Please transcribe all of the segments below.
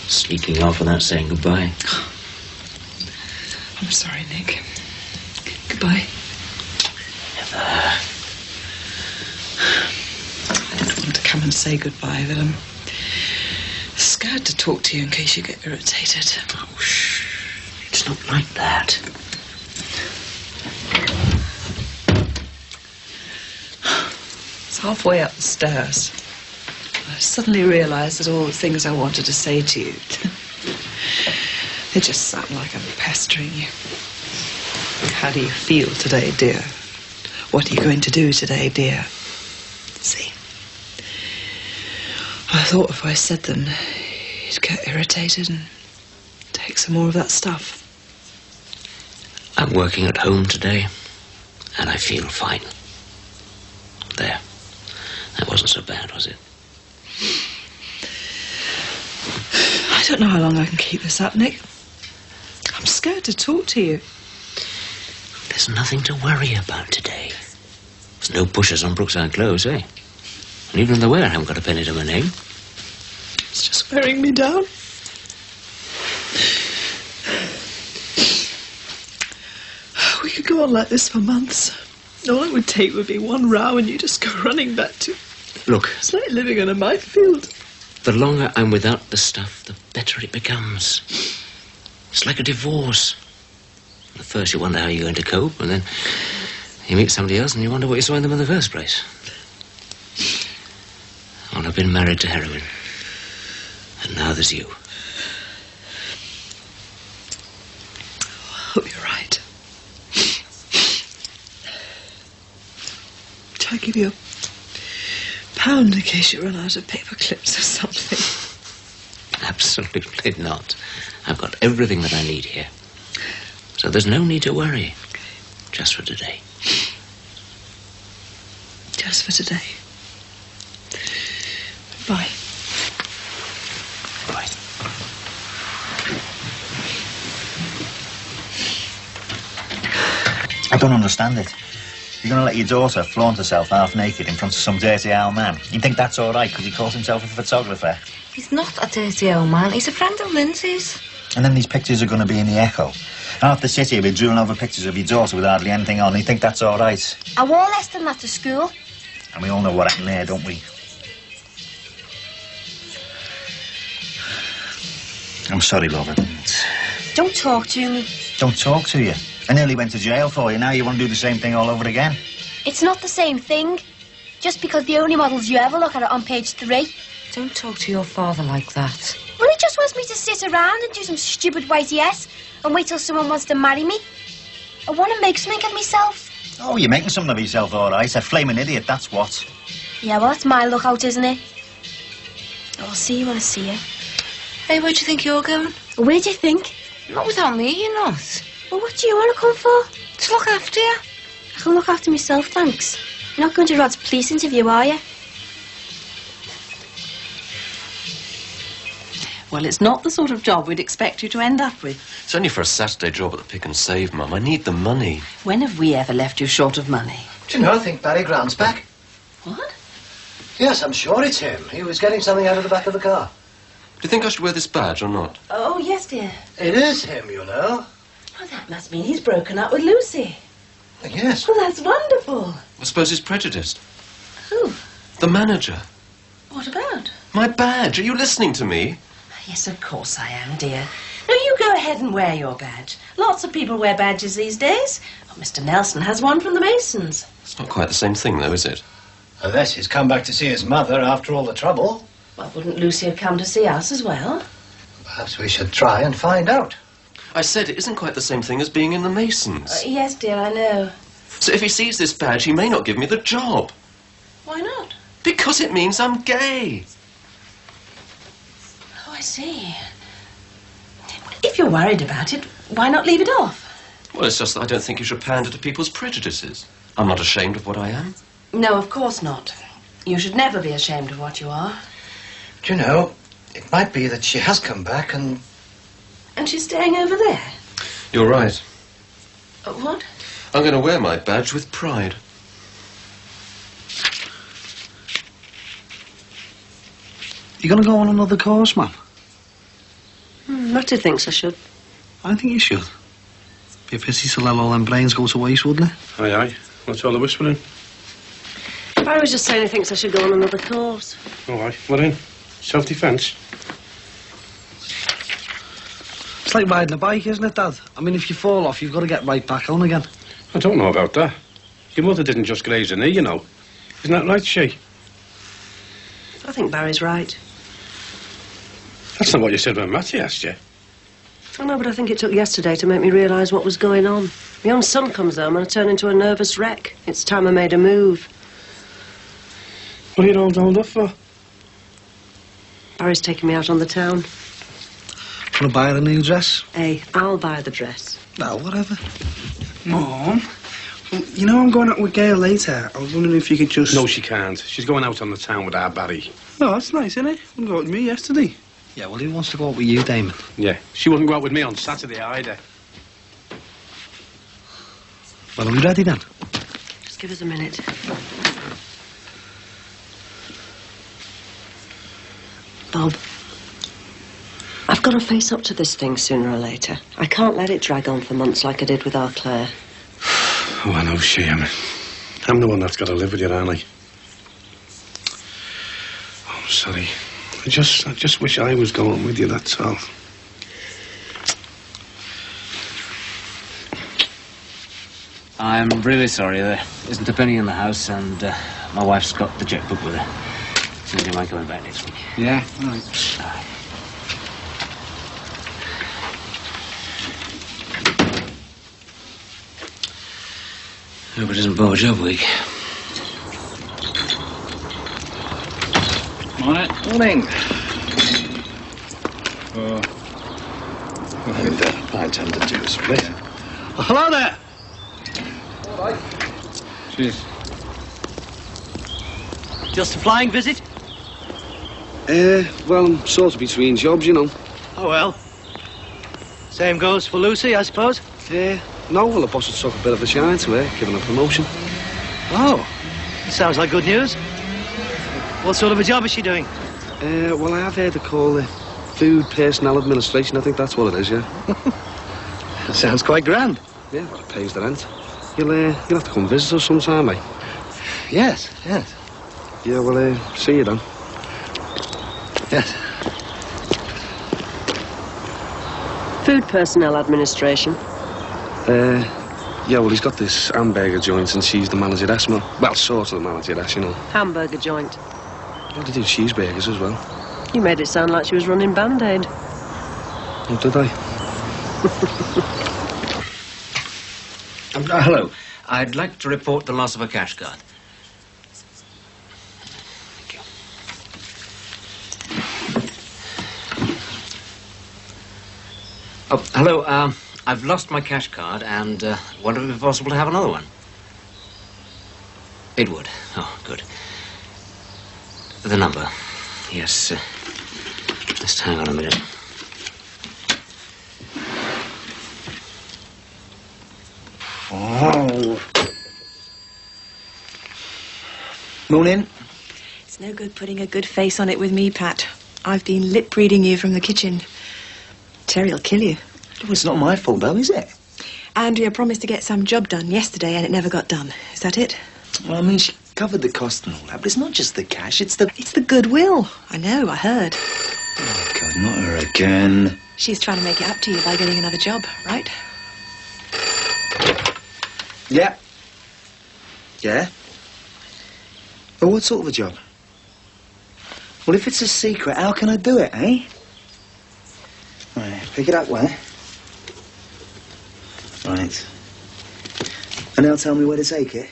Sneaking off without saying goodbye. I'm sorry, Nick. Goodbye. Never. I didn't want to come and say goodbye, but I'm scared to talk to you in case you get irritated. Oh, shh. It's not like that. It's halfway up the stairs. I suddenly realised that all the things I wanted to say to you, they just sound like I'm pestering you. How do you feel today, dear? What are you going to do today, dear? See? I thought if I said them, you'd get irritated and take some more of that stuff. I'm working at home today, and I feel fine. There. That wasn't so bad, was it? I don't know how long I can keep this up, Nick. I'm scared to talk to you. There's nothing to worry about today. There's no pushers on Brookside clothes, eh? And even if there were, I haven't got a penny to my name. It's just wearing me down. We could go on like this for months. All it would take would be one row and you just go running back to... Look. It's like living in a minefield. The longer I'm without the stuff, the better it becomes. It's like a divorce. At first you wonder how you're going to cope, and then you meet somebody else and you wonder what you saw in them in the first place. Well, I've been married to heroin. And now there's you. I hope you're right. Shall I give you £1 in case you run out of paper clips or something? Absolutely not. I've got everything that I need here. So there's no need to worry. Just for today. Just for today. Bye. Right. I don't understand it. You're going to let your daughter flaunt herself half naked in front of some dirty old man. You think that's all right because he calls himself a photographer? He's not a dirty old man. He's a friend of Lindsay's. And then these pictures are going to be in the Echo. Half the city will be drooling over pictures of your daughter with hardly anything on. You think that's all right? I wore less than that to school. And we all know what happened there, don't we? I'm sorry, lover. Don't talk to me. Don't talk to you. I nearly went to jail for you. Now you want to do the same thing all over again? It's not the same thing. Just because the only models you ever look at are on page 3. Don't talk to your father like that. Well, he just wants me to sit around and do some stupid YTS and wait till someone wants to marry me. I want to make something of myself. Oh, you're making something of yourself, all right. A flaming idiot, that's what. Yeah, well, that's my lookout, isn't it? I'll see you when I see you. Hey, where do you think you're going? Where do you think? Not without me, you're not. Well, what do you want to come for? To look after you. I can look after myself, thanks. You're not going to Rod's police interview, are you? Well, it's not the sort of job we'd expect you to end up with. It's only for a Saturday job at the Pick and Save, Mum. I need the money. When have we ever left you short of money? Do you know, I think Barry Grant's back. What? Yes, I'm sure it's him. He was getting something out of the back of the car. Do you think I should wear this badge or not? Oh, yes, dear. It is him, you know. Well, that must mean he's broken up with Lucy. Yes. Well, that's wonderful. I suppose he's prejudiced. Who? The manager. What about? My badge. Are you listening to me? Yes, of course I am, dear. No, you go ahead and wear your badge. Lots of people wear badges these days. Well, Mr. Nelson has one from the Masons. It's not quite the same thing, though, is it? Unless he's come back to see his mother after all the trouble. Well, wouldn't Lucy have come to see us as well? Perhaps we should try and find out. I said it isn't quite the same thing as being in the Masons. Yes, dear, I know. So if he sees this badge, he may not give me the job. Why not? Because it means I'm gay. Oh, I see. If you're worried about it, why not leave it off? Well, it's just that I don't think you should pander to people's prejudices. I'm not ashamed of what I am. No, of course not. You should never be ashamed of what you are. Do you know, it might be that she has come back and... And she's staying over there? You're right. What? I'm going to wear my badge with pride. You going to go on another course, man? Lottie thinks I should. I think you should. Be a pity to let all them brains go to waste, wouldn't it? Aye, aye. What's all the whispering? Barry was just saying he thinks I should go on another course. All right, what in? Self-defence? It's like riding a bike, isn't it, Dad? I mean, if you fall off, you've got to get right back on again. I don't know about that. Your mother didn't just graze her knee, you know. Isn't that right, she? I think Barry's right. That's not what you said when Matty asked you. I know, but I think it took yesterday to make me realise what was going on. My own son comes home and I turn into a nervous wreck. It's time I made a move. What are you all dolled up for? Barry's taking me out on the town. Want to buy her a new dress? Hey, I'll buy the dress. No, whatever. Mom, well, you know I'm going out with Gail later. I was wondering if you could just... No, she can't. She's going out on the town with our Barry. Oh, that's nice, isn't it? Wouldn't go out with me yesterday. Yeah, well, who wants to go out with you, Damon? Yeah, she wouldn't go out with me on Saturday either. Well, are we ready then? Just give us a minute. Bob, I've got to face up to this thing sooner or later. I can't let it drag on for months like I did with our Claire. Oh, I know, she. I'm the one that's got to live with you, aren't I? Oh, I'm sorry. I just wish I was going with you, that's all. I'm really sorry. There isn't a penny in the house, and my wife's got the checkbook with her. So you might coming back next week. Yeah, all right. Aye. Hope it isn't Bow Job Week. Morning. And I intend to do a split. Oh, hello there. All right. Cheers. Just a flying visit? Well, I'm sort of between jobs, you know. Oh, well. Same goes for Lucy, I suppose? No, well, the boss has took a bit of a shine to her, given a promotion. Oh, sounds like good news. What sort of a job is she doing? Well, I have heard her call it Food Personnel Administration. I think that's what it is, yeah. Sounds quite grand. Yeah, well, it pays the rent. You'll have to come visit us sometime, mate. Yes, yes. Yeah, well, see you then. Yes. Food Personnel Administration. Yeah, well, he's got this hamburger joint and she's the manageress, well, sort of the manageress, you know. Hamburger joint. Well, they do cheeseburgers as well. You made it sound like she was running Band-Aid. Oh, did I? Hello. I'd like to report the loss of a cash card. Thank you. Oh, hello. I've lost my cash card and wonder if it's possible to have another one. It would. Oh, good. The number. Yes. Just hang on a minute. Oh. Morning. It's no good putting a good face on it with me, Pat. I've been lip-reading you from the kitchen. Terry'll kill you. Well, it's not my fault, though, is it? Andrea promised to get some job done yesterday and it never got done. Is that it? Well, I mean, she covered the cost and all that, but it's not just the cash, it's the... It's the goodwill. I know, I heard. Oh, God, not her again. She's trying to make it up to you by getting another job, right? Yeah. Yeah? Well, what sort of a job? Well, if it's a secret, how can I do it, eh? Right, pick it up where? Right. And now tell me where to take it.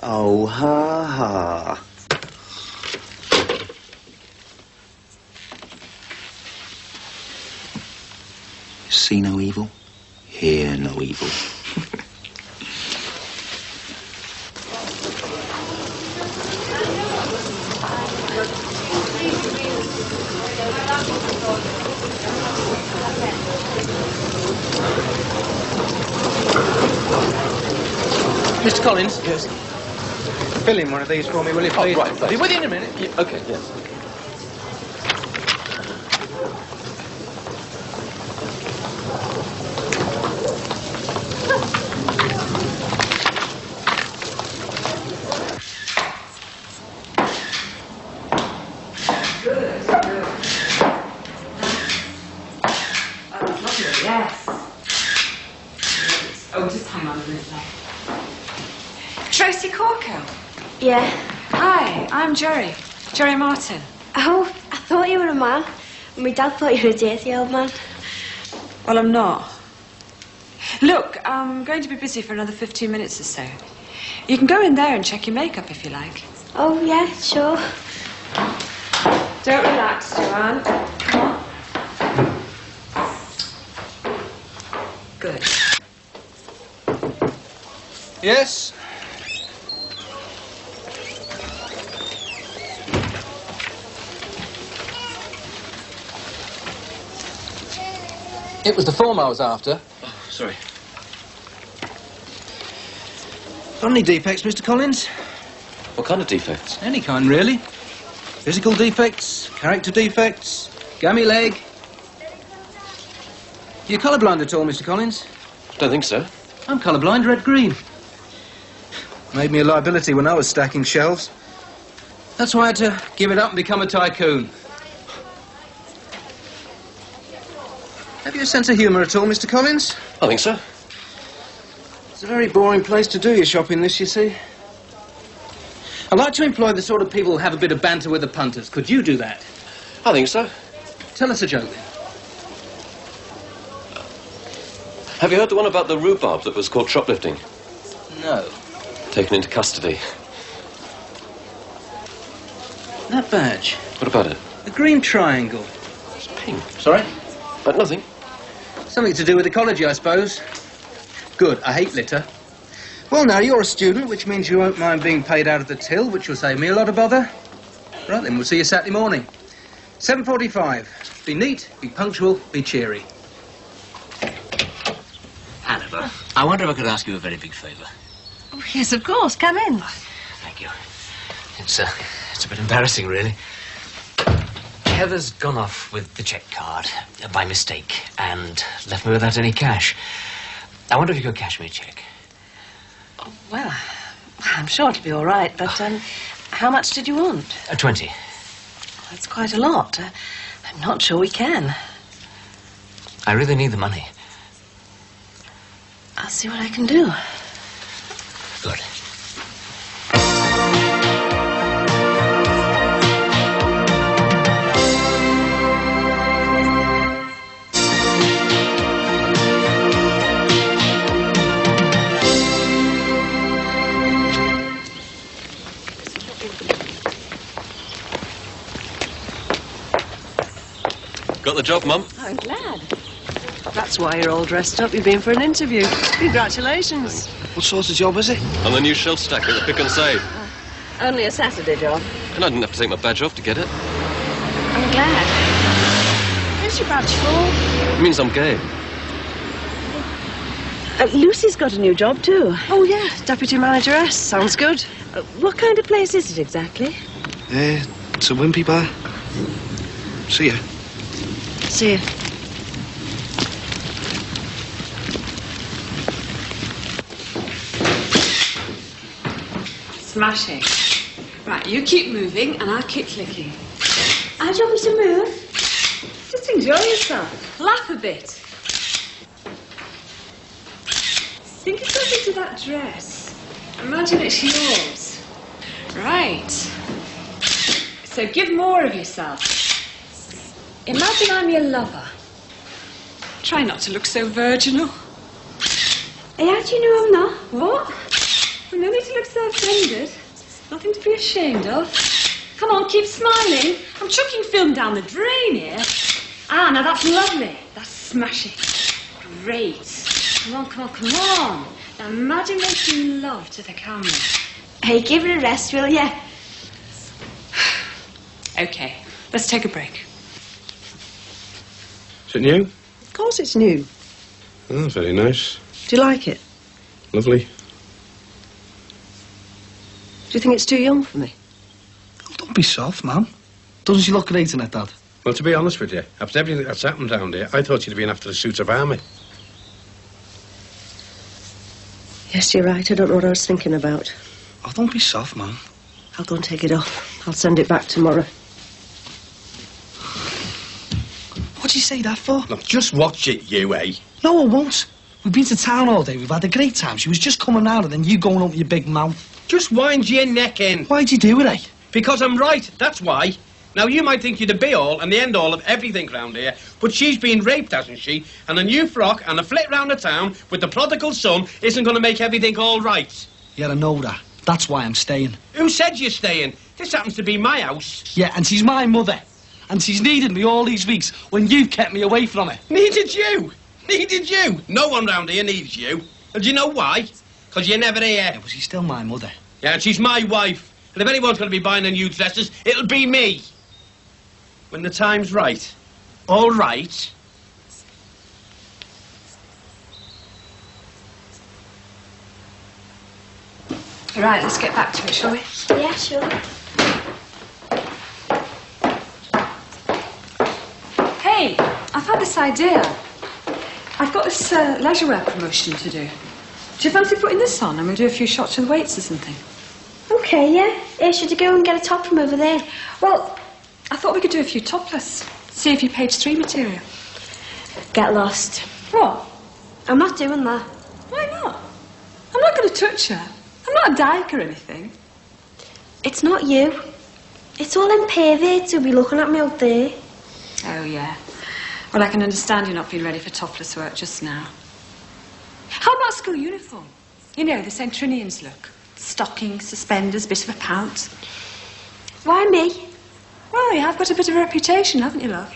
Oh, ha, ha. See no evil, hear no evil. Mr. Collins? Yes? Fill in one of these for me, will you, please? Oh, right. I'll be with you in a minute. Yeah, okay, yes. Josie Corco? Yeah. Hi, I'm Jerry. Jerry Martin. Oh, I thought you were a man. My dad thought you were a dirty old man. Well, I'm not. Look, I'm going to be busy for another 15 minutes or so. You can go in there and check your makeup if you like. Oh, yeah, sure. Don't relax, Joanne. Come on. Good. Yes? It was the form I was after. Oh, sorry. Got any defects, Mr. Collins? What kind of defects? Any kind, really. Physical defects, character defects, gammy leg. You colourblind at all, Mr. Collins? Don't think so. I'm colourblind, red-green. Made me a liability when I was stacking shelves. That's why I had to give it up and become a tycoon. Have you a sense of humour at all, Mr. Collins? I think so. It's a very boring place to do your shopping, this, you see. I like to employ the sort of people who have a bit of banter with the punters. Could you do that? I think so. Tell us a joke, then. Have you heard the one about the rhubarb that was caught shoplifting? No. Taken into custody. That badge. What about it? The green triangle. It's pink. Sorry? But nothing. Something to do with ecology, I suppose. Good. I hate litter. Well, now, you're a student, which means you won't mind being paid out of the till, which will save me a lot of bother. Right, then, we'll see you Saturday morning. 7:45. Be neat, be punctual, be cheery. Hannibal, I wonder if I could ask you a very big favour. Oh, yes, of course. Come in. Thank you. It's a bit embarrassing, really. Heather's gone off with the cheque card by mistake and left me without any cash. I wonder if you could cash me a cheque. Oh, well, I'm sure it'll be all right, but how much did you want? 20. That's quite a lot. I'm not sure we can. I really need the money. I'll see what I can do. Good. Got the job, Mum? I'm glad. That's why you're all dressed up. You've been for an interview. Congratulations. What sort of job is it? On the new shelf stacker at the Pick and Save. Only a Saturday job. And I didn't have to take my badge off to get it. I'm glad. Where's your badge for? It means I'm gay. Lucy's got a new job too. Oh, yeah. Deputy manageress. Sounds good. What kind of place is it exactly? It's a wimpy bar. See ya. See you. Smashing. Right, you keep moving and I'll keep clicking. How do you want me to move? Just enjoy yourself. Laugh a bit. Think of something to that dress. Imagine it's yours. Right. So give more of yourself. Imagine I'm your lover. Try not to look so virginal. Hey, how do you know I'm not? What? Well, no need to look so offended. Nothing to be ashamed of. Come on, keep smiling. I'm chucking film down the drain here. Ah, now that's lovely. That's smashing. Great. Come on, come on, come on. Now imagine making love to the camera. Hey, give it a rest, will ya? Okay, let's take a break. Is it new? Of course it's new. Oh, very nice. Do you like it? Lovely. Do you think it's too young for me? Oh, don't be soft, man. Doesn't she look great in it, Dad? Well, to be honest with you, after everything that's happened down there, I thought you'd been after a suit of armour. Yes, you're right. I don't know what I was thinking about. Oh, don't be soft, man. I'll go and take it off. I'll send it back tomorrow. What'd you say that for? Look, just watch it, you, eh? No, I won't. We've been to town all day. We've had a great time. She was just coming out and then you going up with your big mouth. Just wind your neck in. Why'd you do it, eh? Because I'm right, that's why. Now, you might think you're the be-all and the end-all of everything round here, but she's been raped, hasn't she? And a new frock and a flit round the town with the prodigal son isn't going to make everything all right. Yeah, I know that. That's why I'm staying. Who said you're staying? This happens to be my house. Yeah, and she's my mother. And she's needed me all these weeks when you've kept me away from her. Needed you? Needed you? No one round here needs you. And do you know why? Because you're never here. Yeah, but she's still my mother. Yeah, and she's my wife. And if anyone's going to be buying her new dresses, it'll be me. When the time's right. All right. Right, let's get back to it, shall we? Yeah, sure. Hey, I've had this idea. I've got this leisure wear promotion to do. Do you fancy putting this on and we'll do a few shots with weights or something? Okay, yeah. Should you go and get a top from over there? Well, I thought we could do a few topless. See if you page 3 material. Get lost. What? I'm not doing that. Why not? I'm not going to touch her. I'm not a dyke or anything. It's not you. It's all them perverts who'll be looking at me out there. Oh, yeah. Well, I can understand you not being ready for topless work just now. How about school uniform? You know, the St. Trinian's look. Stockings, suspenders, bit of a pout. Why me? Well, you have got a bit of a reputation, haven't you, love?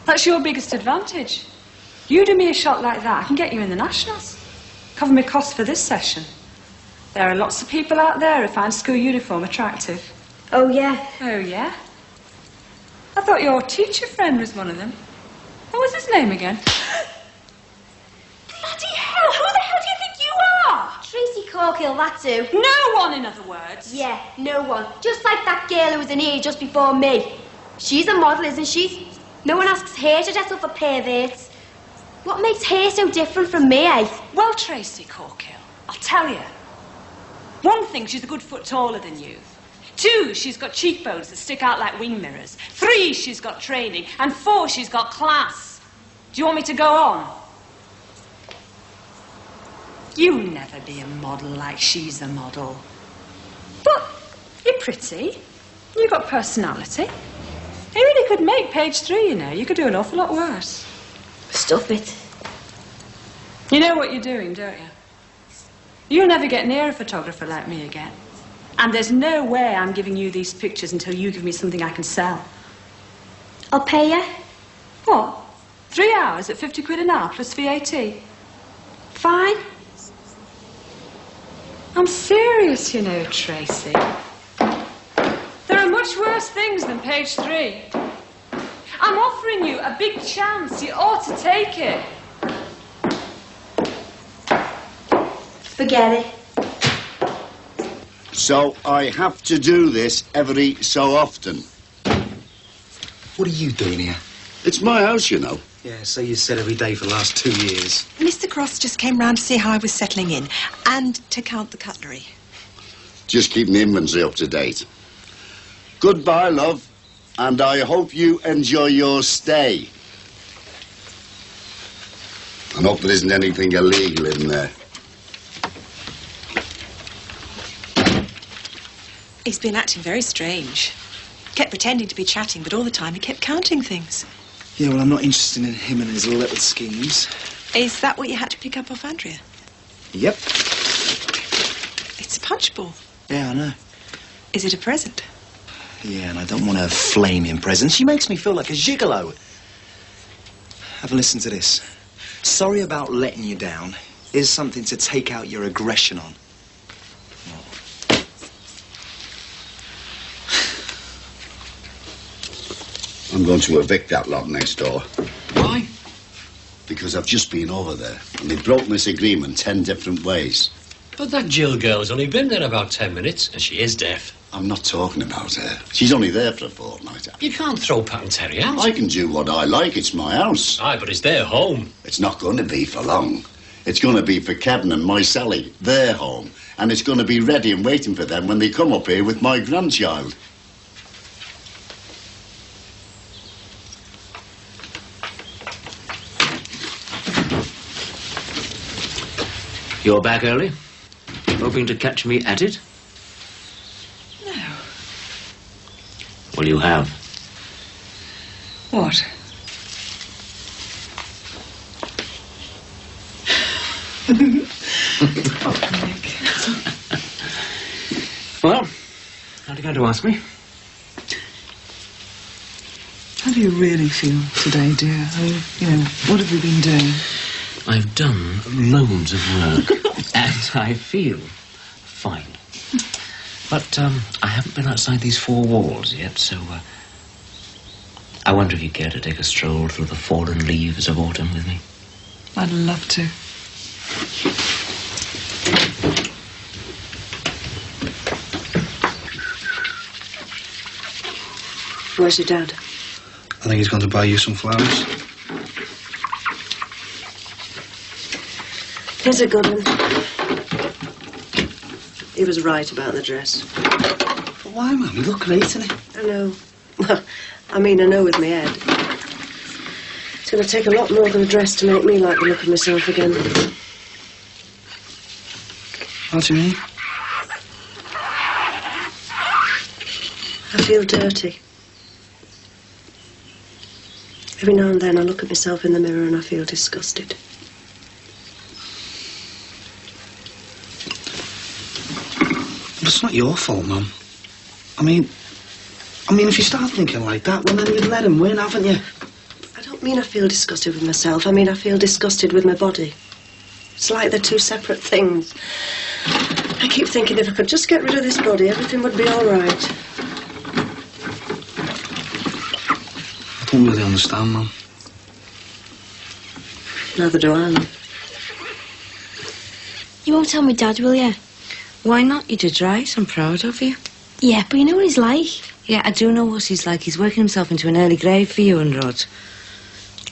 That's your biggest advantage. You do me a shot like that, I can get you in the Nationals. Cover my costs for this session. There are lots of people out there who find school uniform attractive. Oh, yeah. Oh, yeah? I thought your teacher friend was one of them. What was his name again? Bloody hell, who the hell do you think you are? Tracy Corkill, that's who. No one, in other words. Yeah, no one. Just like that girl who was in here just before me. She's a model, isn't she? No one asks her to dress up for perverts. What makes her so different from me, eh? Well, Tracy Corkill, I'll tell you. One thing, she's a good foot taller than you. 2, she's got cheekbones that stick out like wing mirrors. 3, she's got training. And 4, she's got class. Do you want me to go on? You'll never be a model like she's a model. But you're pretty. You've got personality. You really could make page 3, you know. You could do an awful lot worse. Stuff it. You know what you're doing, don't you? You'll never get near a photographer like me again. And there's no way I'm giving you these pictures until you give me something I can sell. I'll pay you. What? 3 hours at 50 quid an hour plus VAT? Fine. I'm serious, you know, Tracy. There are much worse things than page 3. I'm offering you a big chance. You ought to take it. Forget it. So I have to do this every so often. What are you doing here? It's my house, you know. Yeah, so you said every day for the last 2 years. Mr. Cross just came round to see how I was settling in and to count the cutlery. Just keeping the inventory up to date. Goodbye, love, and I hope you enjoy your stay. And hope there isn't anything illegal in there. He's been acting very strange. Kept pretending to be chatting, but all the time he kept counting things. Yeah, well, I'm not interested in him and his little schemes. Is that what you had to pick up off Andrea? Yep. It's a punch ball. Yeah, I know. Is it a present? Yeah, and I don't want her flaming present. She makes me feel like a gigolo. Have a listen to this. Sorry about letting you down. Here's something to take out your aggression on. I'm going to evict that lot next door. Why? Because I've just been over there, and they've broken this agreement 10 different ways. But that Jill girl's only been there about 10 minutes, and she is deaf. I'm not talking about her. She's only there for a fortnight. You can't throw Pat and Terry out. I can do what I like. It's my house. Aye, but it's their home. It's not going to be for long. It's going to be for Kevin and my Sally, their home. And it's going to be ready and waiting for them when they come up here with my grandchild. You're back early? Hoping to catch me at it? Well, you have. What? Well, how are you going to ask me? How do you really feel today, dear? What have you been doing? I've done loads of work, and I feel fine. But I haven't been outside these four walls yet, so I wonder if you care to take a stroll through the fallen leaves of autumn with me. I'd love to. Where's your dad? I think he's going to buy you some flowers. Here's a good one. He was right about the dress. But why, Mum? You look great, innit? I know. I know with my head. It's going to take a lot more than a dress to make me like the look of myself again. What do you mean? I feel dirty. Every now and then I look at myself in the mirror and I feel disgusted. But it's not your fault, Mum. I mean, if you start thinking like that, well, then you'd let him win, haven't you? I don't mean I feel disgusted with myself. I mean I feel disgusted with my body. It's like they're two separate things. I keep thinking if I could just get rid of this body, everything would be all right. I don't really understand, Mum. Neither do I. You won't tell me Dad, will you? Why not? You did right. I'm proud of you. Yeah, but you know what he's like. Yeah, I do know what he's like. He's working himself into an early grave for you and Rod.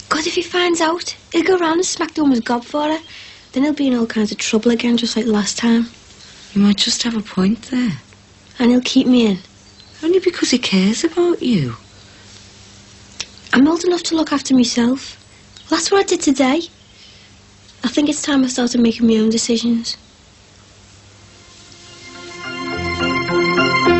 Because if he finds out, he'll go round and smack the woman's gob for her. Then he'll be in all kinds of trouble again, just like the last time. You might just have a point there. And he'll keep me in. Only because he cares about you. I'm old enough to look after myself. Well, that's what I did today. I think it's time I started making my own decisions.